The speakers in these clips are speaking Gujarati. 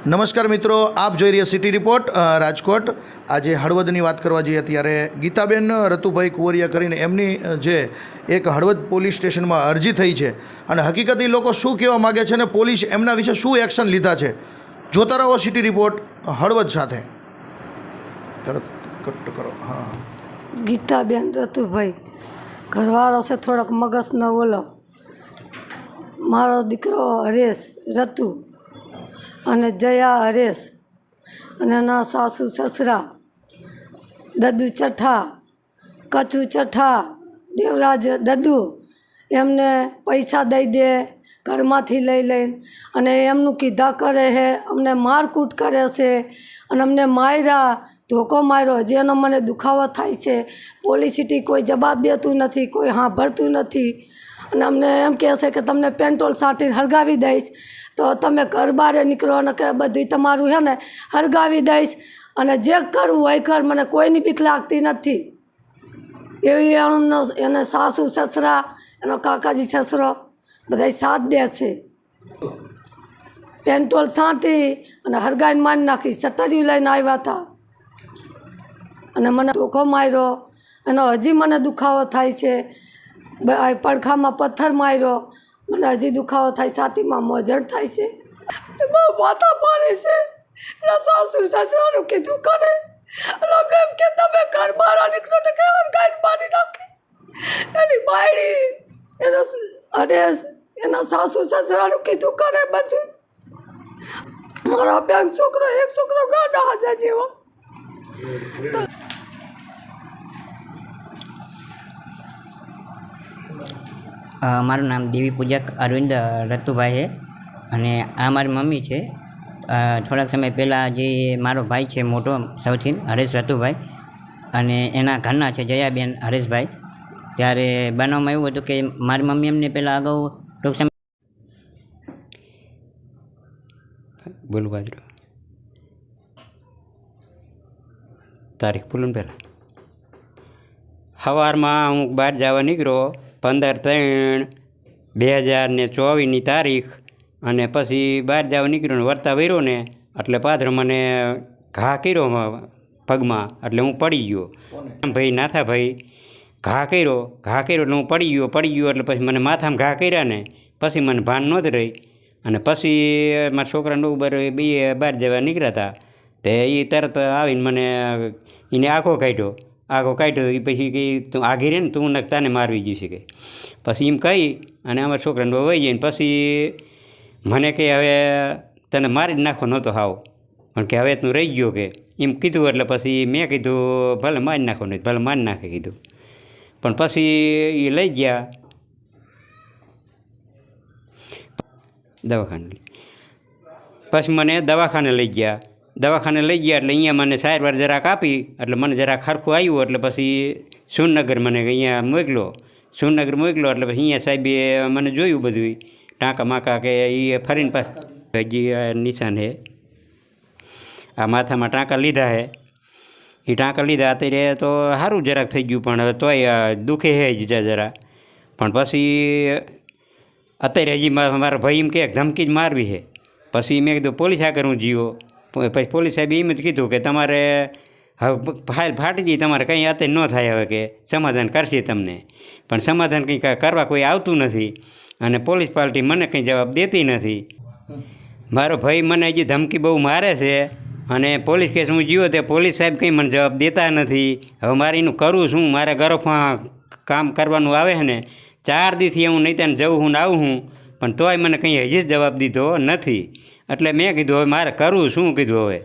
નમસ્કાર મિત્રો, આપ જોઈ રહ્યા સિટી રિપોર્ટ રાજકોટ। આજે હળવદની વાત કરવા જઈએ ત્યારે ગીતાબેન રતુભાઈ કુંવરિયા કરીને એમની જે એક હળવદ પોલીસ સ્ટેશનમાં અરજી થઈ છે અને હકીકત એ લોકો શું કહેવા માગે છે અને પોલીસ એમના વિશે શું એક્શન લીધા છે, જોતા રહો સિટી રિપોર્ટ હળવદ સાથે। તરત કટ કરો। હા, ગીતાબેન રતુભાઈ ઘરવાળો છે થોડોક મગજનો ઓલો, મારો દીકરો હરેશ રતુ અને જયા હરેશ અને એના સાસુ સસરા દદુ ચઠ્ઠા, કચુ ચઠ્ઠા, દેવરાજ દદુ એમને પૈસા દઈ દે ઘરમાંથી લઈ લઈને અને એમનું કીધા કરે છે, અમને મારકૂટ કરે છે અને અમને માર્યા, ધોકો માર્યો, જેનો મને દુખાવો થાય છે। પોલીસિટી કોઈ જવાબ દેતું નથી, કોઈ સાંભળતું નથી અને અમને એમ કહે છે કે તમને પેટ્રોલ છાંટીને હળગાવી દઈશ તો તમે ઘર બહાર નીકળો અને કે બધું તમારું છે ને હળગાવી દઈશ અને જે કરવું હોય કર, મને કોઈની બીક લાગતી નથી। એવી એમનો એને સાસુ સસરા, એનો કાકાજી સસરો બધા સાથ દે છે। પેટ્રોલ છાંટી અને હળગાવીને મારી નાખી, સટરિયું લઈને આવ્યા હતા અને મને ધોકો માર્યો, એનો હજી મને દુખાવો થાય છે। પડખામાં પથ્થર માર્યો, મને હજી દુખાવો થાય, છાતીમાં મોજણ થાય છે, બહુ માથા પાડે છે। એના સાસુ સસરાનું કીધું કરે અને અમને એમ કે તમે ઘર બહાર નીકળો તો કેવું ગાડી મારી નાખીશ। એની બાયડી, એનો હરેશ, એના સાસુ સસરાનું કીધું કરે બધું। મારા બેંક છોકરો, એક છોકરો ગાડા હાજર જેવો। મારું નામ દેવી પૂજક અરવિંદ રતુભાઈ છે અને આ મારી મમ્મી છે। થોડાક સમય પહેલાં જે મારો ભાઈ છે મોટો સૌથી, હરેશ રતુભાઈ, અને એના ઘરના છે જયાબેન હરેશભાઈ, ત્યારે બનાવમાં એવું હતું કે મારી મમ્મી એમને પહેલાં અગાઉ ટૂંક સમય બોલું બાજુ તારીખ બોલું પહેલાં સવારમાં હું બહાર જવા નીકળ્યો 15/3/2024 તારીખ, અને પછી બહાર જવા નીકળ્યો ને વર્તા વર્યો ને એટલે પાછળ મને ઘા કર્યો પગમાં, એટલે હું પડી ગયો। ભાઈ નાથાભાઈ ઘા કર્યો એટલે હું પડી ગયો એટલે પછી મને માથામાં ઘા કર્યા ને પછી મને ભાન નહોતી રહી અને પછી મારા છોકરાને ઉપર બે બહાર જવા નીકળ્યા હતા, તે એ તરત આવીને મને એને આખો કાઢ્યો એ પછી કે તું આઘી રહે ને તું તને મારવી ગયું છે કે, પછી એમ કહી અને અમારા છોકરાને વહી જઈને પછી મને કે હવે તને મારી જ નાખો નહોતો હાવ, પણ કે હવે તું રહી ગયો કે એમ કીધું, એટલે પછી મેં કીધું ભલે મારી નાખો નહીં, ભલે મારી નાખે કીધું, પણ પછી એ લઈ ગયા દવાખાને। પછી મને દવાખાને લઈ ગયા એટલે અહીંયા મને સારવાર જરાક આપી એટલે મને જરાક સરખું આવ્યું, એટલે પછી સુરનગર મને અહીંયા મોકલ્યો એટલે પછી અહીંયા સાહેબે મને જોયું બધું ટાંકા માકા કે એ ફરીને પાછા હજી નિશાન છે, આ માથામાં ટાંકા લીધા છે, એ ટાંકા લીધા અત્યારે તો સારું જરાક થઈ ગયું, પણ હવે તોય દુખે છે જ જરા, પણ પછી અત્યારે હજી મારા ભાઈ એમ કે ધમકી જ મારવી છે। પછી મેં કીધું પોલીસ આગળ હું જીવો, પછી પોલીસ સાહેબે એમ જ કીધું કે તમારે હવે ફાઇલ ફાટી ગઈ, તમારે કંઈ અત્યારે ન થાય, હવે કે સમાધાન કરશે તમને, પણ સમાધાન કંઈ કરવા કોઈ આવતું નથી અને પોલીસ પાર્ટી મને કંઈ જવાબ દેતી નથી। મારો ભાઈ મને હજી ધમકી બહુ મારે છે અને પોલીસ કેસ હું જીવો તે પોલીસ સાહેબ કંઈ મને જવાબ દેતા નથી। હવે મારે એનું કરવું શું, મારે ગરફમાં કામ કરવાનું આવે છે ને 4 દીથી હું નહીં ત્યાં જવું હું ને આવું હું, પણ તોય મને કંઈ હજી જ જવાબ દીધો નથી, એટલે મેં કીધું હવે મારે કરવું શું કીધું હવે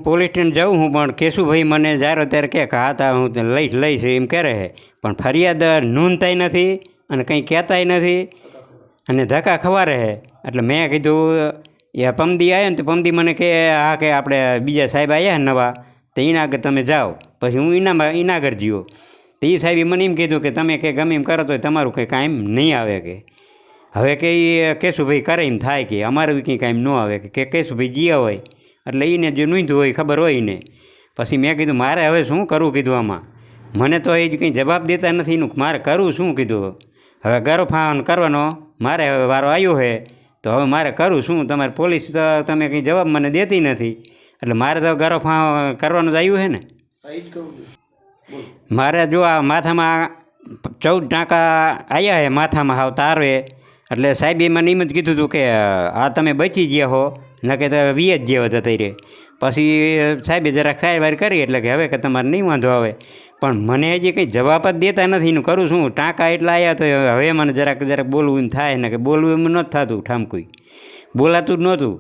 પોલીસ સ્ટેશન જવું હું, પણ કેશુભાઈ મને જારો ત્યારે કે હા તા હું લઈશ એમ કરે છે, પણ ફરિયાદ નોંધતાય નથી અને કંઈ કહેતાય નથી અને ધક્કા ખવારે છે। એટલે મેં કીધું એ પમદી આવ્યો ને તો પમદી મને કે હા કે આપણે બીજા સાહેબ આવ્યા નવા તો એના આગળ તમે જાઓ, પછી હું એના આગળ ગયો તો એ સાહેબે મને એમ કીધું કે તમે કે ગમે એમ કરો તો તમારું કંઈ કાયમ નહીં આવે કે હવે કે એ કેશુભાઈ કરે એમ થાય કે અમારું કંઈ કાયમ ન આવે કે કેશુભાઈ ગયા હોય એટલે એને જે નોંધ્યું હોય ખબર હોય ને। પછી મેં કીધું મારે હવે શું કરવું કીધું, આમાં મને તો એ જ કંઈ જવાબ દેતા નથી, એનું મારે કરવું શું કીધું। હવે ગરફાન કરવાનો મારે હવે વારો આવ્યો છે તો હવે મારે કરું શું? તમારે પોલીસ તો તમે કંઈ જવાબ મને દેતી નથી, એટલે મારે તો ગરો કરવાનું જ આવ્યું છે ને. મારે જો આ માથામાં 14 ટાંકા આવ્યા છે માથામાં હાવ તારે, એટલે સાહેબે મને એમ જ કીધું હતું કે આ તમે બચી ગયા હો, ન કે તો વીએ જ જેવો જતી રહે. પછી સાહેબે જરાક સારવાર કરી એટલે કે હવે કે તમારે નહીં વાંધો આવે, પણ મને હજી કંઈ જવાબ જ દેતા નથી. એનું કરું શું? ટાંકા એટલા આવ્યા તો હવે મને જરાક બોલવું એમ થાય ને, કે બોલવું એમ નહોતું થતું, ઠામકું બોલાતું જ નહોતું.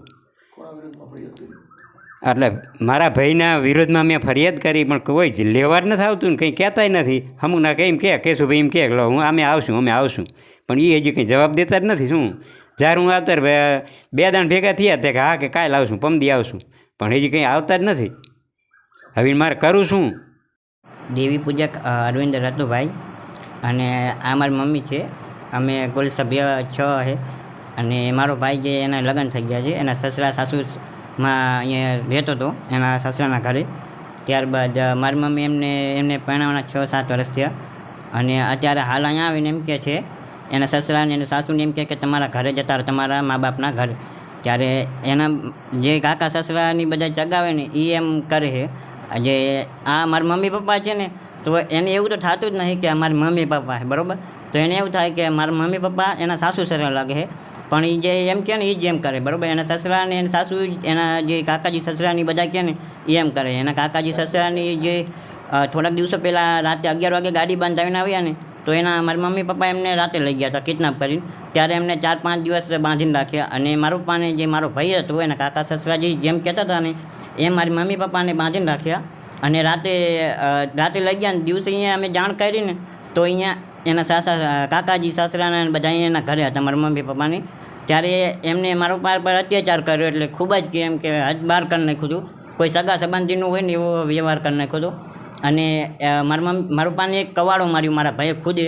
એટલે મારા ભાઈના વિરોધમાં મેં ફરિયાદ કરી, પણ કોઈ જ લેવા જ નથી આવતું ને કંઈ કહેતાય નથી. અમુકના કંઈ એમ કહેશું ભાઈ એમ કહે લો હું અમે આવશું, પણ એ હજી કંઈ જવાબ દેતા જ નથી. શું જ્યારે હું આવતા 2 દાણ ભેગા થયા તે કે હા કે કાલે આવશું, પમદી આવશું, પણ હજી કંઈ આવતા જ નથી. હવે મારે કરું શું? દેવી પૂજક અરવિંદ રતુભાઈ, અને આ મારી મમ્મી છે. અમે કુલ સભ્ય 6 છે, અને મારો ભાઈ જે એના લગ્ન થઈ ગયા છે, એના સસરા સાસુમાં અહીંયા રહેતો હતો એના સસરાના ઘરે. ત્યારબાદ મારી મમ્મી એમને પરણાવવાના 6-7 વર્ષ થયા, અને અત્યારે હાલ અહીંયા આવીને એમ કહે છે એના સસરાને એનું સાસુને એમ કહે કે તમારા ઘરે જતા રહો, તમારા મા બાપના ઘરે. ત્યારે એના જે કાકા સસરાની બધા ચગાવે ને એ એમ કરે છે. જે આ મારા મમ્મી પપ્પા છે ને, તો એને એવું તો થતું જ નહીં કે મારા મમ્મી પપ્પા છે, બરાબર? તો એને એવું થાય કે મારા મમ્મી પપ્પા એના સાસુ સસરા લાગે છે, પણ એ જે એમ કહે ને એ જ એમ કરે, બરાબર? એના સસરાને એના સાસુ એના જે કાકાજી સસરાની બધા કહે ને એ એમ કરે. એના કાકાજી સસરાની જે થોડાક દિવસો પહેલાં રાતે 11 વાગે ગાડી બાંધાવીને આવ્યા ને, તો એના મારા મમ્મી પપ્પા એમને રાતે લઈ ગયા હતા કિડનેપ કરીને. ત્યારે એમને 4-5 દિવસ બાંધીને રાખ્યા, અને મારા પપ્પાને જે મારો ભાઈ હતો એના કાકા સસરાજી જેમ કહેતા હતા ને એમ મારી મમ્મી પપ્પાને બાંધીને રાખ્યા. અને રાતે લઈ ગયા ને દિવસે અહીંયા અમે જાણ કરી ને, તો અહીંયા એના કાકાજી સસરાના બધા અહીંયા એના ઘરે હતા મારા મમ્મી પપ્પાની. ત્યારે એમને મારા પપ્પા પર અત્યાચાર કર્યો, એટલે ખૂબ જ એમ કે હદ બહાર કરી નાખ્યું હતું. કોઈ સગા સંબંધીનું હોય ને એવો વ્યવહાર કરી નાખ્યો હતો. અને મારા પપ્પાને એક કવાડો માર્યો મારા ભાઈએ ખુદે.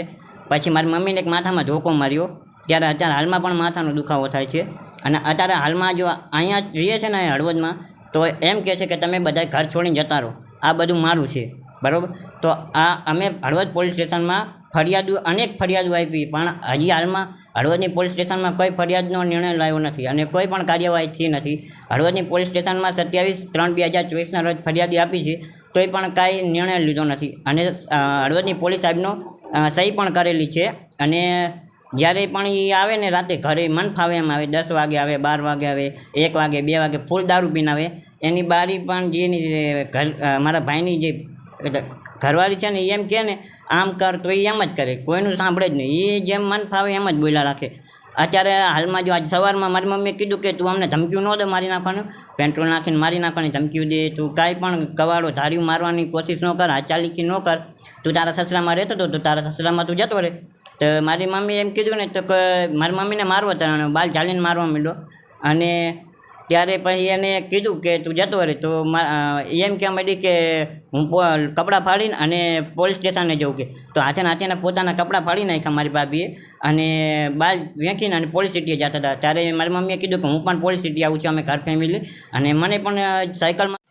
પછી મારી મમ્મીને એક માથામાં ધોકો માર્યો. અત્યારે હાલમાં પણ માથાનો દુખાવો થાય છે. અને અત્યારે હાલમાં જો અહીંયા જ રહીએ છે ને હળવદમાં, તો એમ કહે છે કે તમે બધા ઘર છોડીને જતા રહો, આ બધું મારું છે, બરાબર? તો આ અમે હળવદ પોલીસ સ્ટેશનમાં અનેક ફરિયાદો આપી, પણ હજી હાલમાં હળવદની પોલીસ સ્ટેશનમાં કોઈ ફરિયાદનો નિર્ણય લાવ્યો નથી, અને કોઈ પણ કાર્યવાહી થઈ નથી. હળવદની પોલીસ સ્ટેશનમાં 27/3/2024 રોજ ફરિયાદી આપી છે, તોય પણ કાંઈ નિર્ણય લીધો નથી. અને હળવદની પોલીસ સાહેબનો સહી પણ કરેલી છે. અને જ્યારે પણ એ આવે ને રાતે ઘરે મન ફાવે એમ આવે, 10 વાગે આવે, 12 વાગે આવે, 1 વાગે, 2 વાગે ફૂલ દારૂ પીને આવે. એની બારી પણ જેની મારા ભાઈની જે ઘરવાળી છે ને એમ કહે ને આમ કર, તો એ એમ જ કરે, કોઈનું સાંભળે જ નહીં. એ જેમ મન ફાવે એમ જ બોલ્યા રાખે. અત્યારે હાલમાં જો આજ સવારમાં મારી મમ્મીએ કીધું કે તું અમને ધમકીઓ ન દે મારી નાખવાનું, પેટ્રોલ નાખીને મારી નાખવાની ધમકીઓ દે, તું કાંઈ પણ કવાડો ધાર્યું મારવાની કોશિશ ન કર, હાચાલીકી ન કર, તું તારા સસરામાં રહેતો હતો તો તારા સસરામાં તું જતો રહે. તો મારી મમ્મીએ એમ કીધું ને, તો મારી મમ્મીને મારવો તરાનો બાલ ઝાલીને મારવા માંડ્યો. અને ત્યારે પછી એને કીધું કે તું જતો રહે. તો એમ કહેવા માંડી કે હું કપડાં ફાડીને અને પોલીસ સ્ટેશને જવું કે. તો હાથે પોતાના કપડાં ફાડી નાખ્યા મારી ભાભીએ, અને બાલ વેંકીને અને પોલીસ સિટીએ જતા હતા. ત્યારે મારી મમ્મીએ કીધું કે હું પણ પોલીસ સિટી આવું છું, અમે ઘર ફેમિલી, અને મને પણ સાયકલમાં